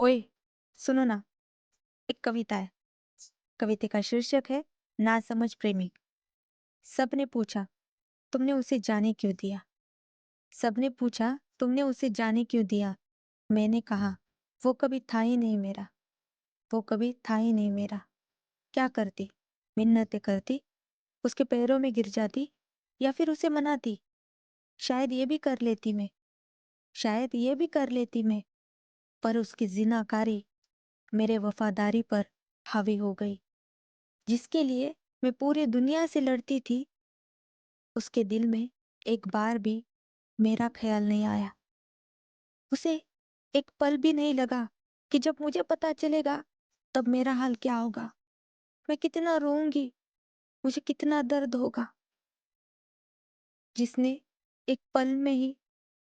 ओए, सुनो ना। एक कविता है। कविता का शीर्षक है नासमझ प्रेमी। सबने पूछा तुमने उसे जाने क्यों दिया। सबने पूछा तुमने उसे जाने क्यों दिया। मैंने कहा वो कभी था ही नहीं मेरा। वो कभी था ही नहीं मेरा। क्या करती? मिन्नतें करती, उसके पैरों में गिर जाती, या फिर उसे मनाती। शायद ये भी कर लेती मैं। शायद ये भी कर लेती मैं। पर उसकी जिनाकारी मेरे वफादारी पर हावी हो गई। जिसके लिए मैं पूरी दुनिया से लड़ती थी, उसके दिल में एक बार भी मेरा ख्याल नहीं आया। उसे एक पल भी नहीं लगा कि जब मुझे पता चलेगा तब मेरा हाल क्या होगा। मैं कितना रोऊंगी, मुझे कितना दर्द होगा। जिसने एक पल में ही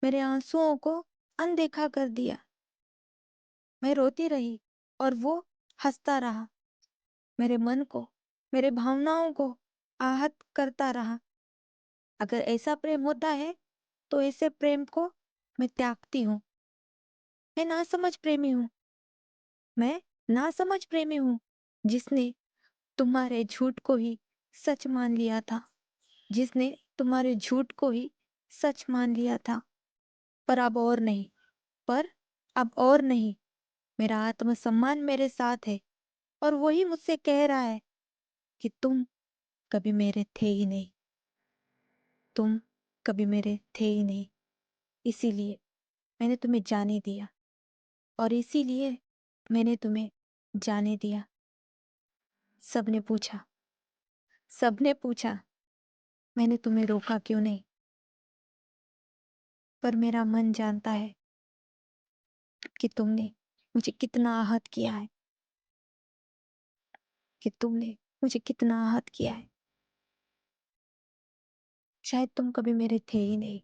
मेरे आंसुओं को अनदेखा कर दिया। मैं रोती रही और वो हंसता रहा। मेरे मन को, मेरे भावनाओं को आहत करता रहा। अगर ऐसा प्रेम होता है तो ऐसे प्रेम को मैं त्यागती हूँ। मैं नासमझ प्रेमी हूँ। मैं नासमझ प्रेमी हूँ जिसने तुम्हारे झूठ को ही सच मान लिया था। जिसने तुम्हारे झूठ को ही सच मान लिया था। पर अब और नहीं। पर अब और नहीं। मेरा आत्मसम्मान मेरे साथ है और वही मुझसे कह रहा है कि तुम कभी मेरे थे ही नहीं। तुम कभी मेरे थे ही नहीं। इसीलिए मैंने तुम्हें जाने दिया। और इसीलिए मैंने तुम्हें जाने दिया। सबने पूछा, सबने पूछा मैंने तुम्हें रोका क्यों नहीं। पर मेरा मन जानता है कि तुमने मुझे कितना आहत किया है। कि तुमने मुझे कितना आहत किया है। शायद तुम कभी मेरे थे ही नहीं।